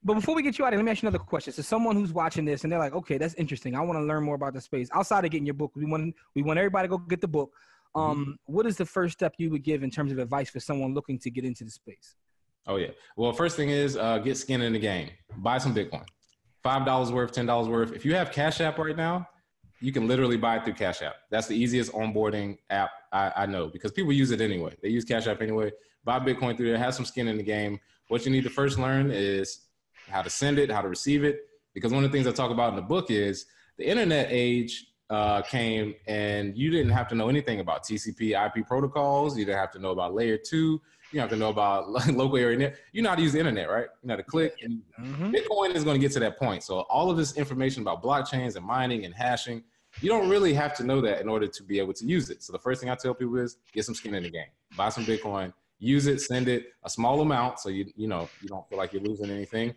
But before we get you out of here, let me ask you another question. So someone who's watching this and they're like, okay, that's interesting. I want to learn more about the space. Outside of getting your book, we want everybody to go get the book. What is the first step you would give in terms of advice for someone looking to get into the space? Oh, yeah. Well, first thing is get skin in the game. Buy some Bitcoin. $5 worth, $10 worth. If you have Cash App right now, you can literally buy it through Cash App. That's the easiest onboarding app I know because people use it anyway. They use Cash App anyway. Buy Bitcoin through there. Have some skin in the game. What you need to first learn is how to send it, how to receive it. Because one of the things I talk about in the book is the internet age came and you didn't have to know anything about TCP, IP protocols. You didn't have to know about layer 2. You have to know about local area net. You know how to use the internet, right? You know how to click. And Bitcoin is going to get to that point. So all of this information about blockchains and mining and hashing, you don't really have to know that in order to be able to use it. So the first thing I tell people is get some skin in the game. Buy some Bitcoin, use it, send it a small amount so you don't feel like you're losing anything.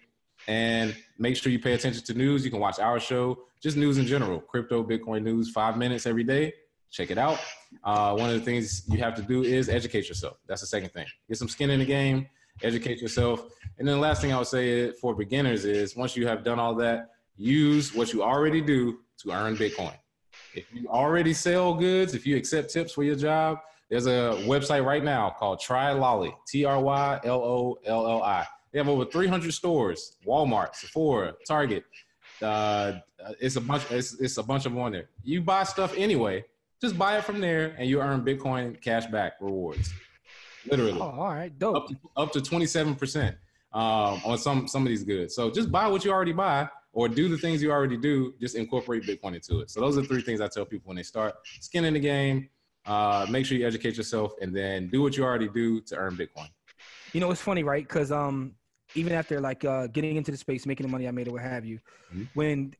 And make sure you pay attention to news. You can watch our show, just news in general, crypto, Bitcoin news, 5 minutes every day. Check it out. One of the things you have to do is educate yourself. That's the second thing. Get some skin in the game, educate yourself. And then the last thing I would say for beginners is once you have done all that, use what you already do to earn Bitcoin. If you already sell goods, if you accept tips for your job, there's a website right now called Trylolly, TRYLOLLI. They have over 300 stores, Walmart, Sephora, Target. It's a bunch of them on there. You buy stuff anyway. Just buy it from there, and you earn Bitcoin cash back rewards. Literally. Oh, all right, dope. Up to 27% on some of these goods. So just buy what you already buy, or do the things you already do. Just incorporate Bitcoin into it. So those are 3 things I tell people when they start. Skin in the game. Make sure you educate yourself, and then do what you already do to earn Bitcoin. You know, it's funny, right? Because even after like getting into the space, making the money I made or what have you, when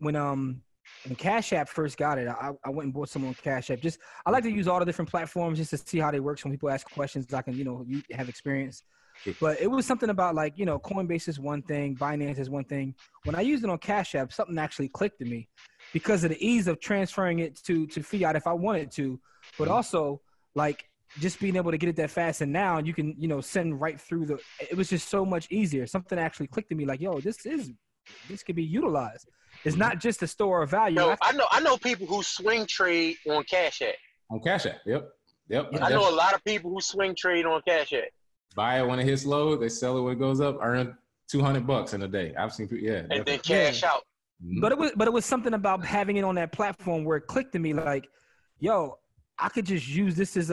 Cash App first got it, I went and bought some on Cash App. I like to use all the different platforms just to see how they work. So when people ask questions, I can, you have experience. But it was something about like, Coinbase is one thing, Binance is one thing. When I used it on Cash App, something actually clicked to me because of the ease of transferring it to fiat if I wanted to, but also like just being able to get it that fast. And now you can, send right through it was just so much easier. Something actually clicked to me like, yo, this could be utilized. It's not just a store of value. No, I know people who swing trade on Cash App. On Cash App, yep. I know a lot of people who swing trade on Cash App. Buy it when it hits low, they sell it when it goes up, earn $200 in a day. I've seen people, yeah. And then cash out. But it was something about having it on that platform where it clicked to me like, yo, I could just use this as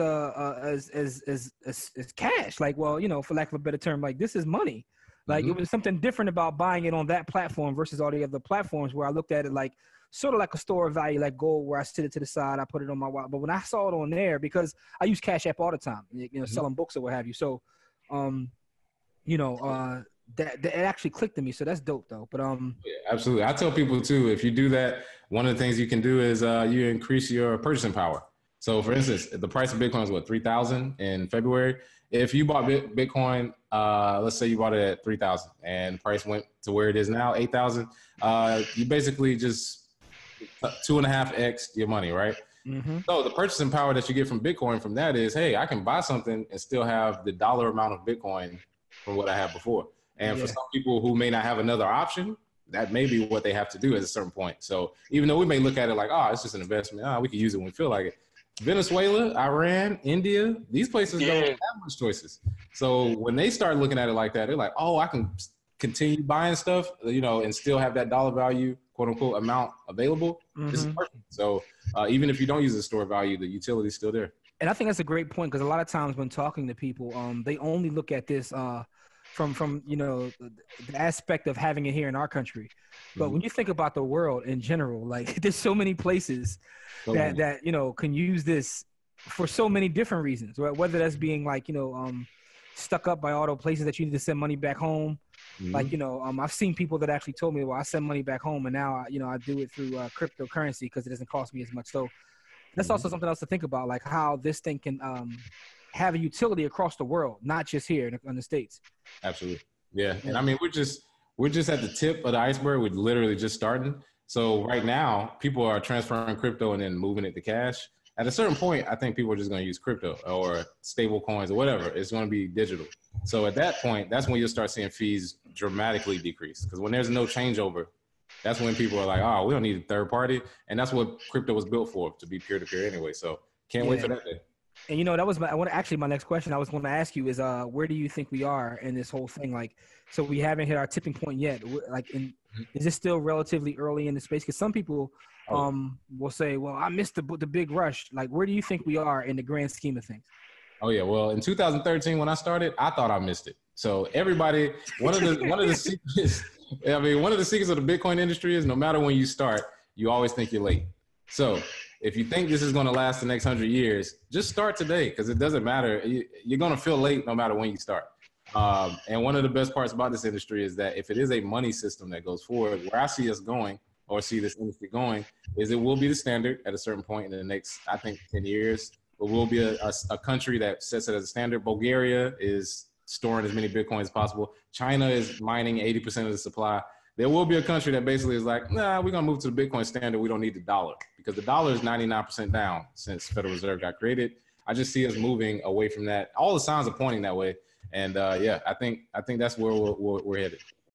cash. Like, well, for lack of a better term, like this is money. Like it was something different about buying it on that platform versus all the other platforms where I looked at it like sort of like a store of value, like gold, where I sit it to the side, I put it on my wallet. But when I saw it on there, because I use Cash App all the time, selling books or what have you. So, that it actually clicked to me. So that's dope though. But yeah, absolutely. I tell people too, if you do that, one of the things you can do is you increase your purchasing power. So for instance, the price of Bitcoin is what, 3,000 in February. If you bought Bitcoin, let's say you bought it at 3,000 and the price went to where it is now, 8,000, you basically just 2.5x your money, right? So the purchasing power that you get from Bitcoin from that is, hey, I can buy something and still have the dollar amount of Bitcoin from what I had before. And for some people who may not have another option, that may be what they have to do at a certain point. So even though we may look at it like, oh, it's just an investment, we can use it when we feel like it. Venezuela, Iran, India, these places don't have much choices. So when they start looking at it like that, they're like, oh, I can continue buying stuff, and still have that dollar value, quote unquote, amount available. This is perfect. So even if you don't use the store value, the utility is still there. And I think that's a great point because a lot of times when talking to people, they only look at this from the aspect of having it here in our country. But when you think about the world in general, like there's so many places that can use this for so many different reasons, right? Whether that's being like, stuck up by all the places that you need to send money back home. Like, I've seen people that actually told me, well, I send money back home and now, I do it through cryptocurrency because it doesn't cost me as much. So that's also something else to think about, like how this thing can have a utility across the world, not just here in the States. Absolutely. Yeah. And I mean, we're just at the tip of the iceberg. We're literally just starting. So right now people are transferring crypto and then moving it to cash. At a certain point, I think people are just going to use crypto or stable coins or whatever. It's going to be digital. So at that point, that's when you'll start seeing fees dramatically decrease. Because when there's no changeover, that's when people are like, oh, we don't need a third party. And that's what crypto was built for, to be peer-to-peer anyway. So can't wait for that day. And you know, that was my next question I was going to ask you is, where do you think we are in this whole thing? Like, so we haven't hit our tipping point yet. Like, is this still relatively early in the space? Because some people will say, well, I missed the big rush. Like, where do you think we are in the grand scheme of things? Oh yeah, well, in 2013 when I started, I thought I missed it. So everybody, one of the secrets, one of the secrets of the Bitcoin industry is no matter when you start, you always think you're late. So if you think this is going to last the next 100 years, just start today, because it doesn't matter. You're going to feel late no matter when you start. And one of the best parts about this industry is that if it is a money system that goes forward, where I see us going or see this industry going is it will be the standard at a certain point in the next, I think, 10 years. But we'll be a country that sets it as a standard. Bulgaria is storing as many Bitcoins as possible. China is mining 80% of the supply. There will be a country that basically is like, nah, we're going to move to the Bitcoin standard. We don't need the dollar, because the dollar is 99% down since Federal Reserve got created. I just see us moving away from that. All the signs are pointing that way. And yeah, I think that's where we're headed.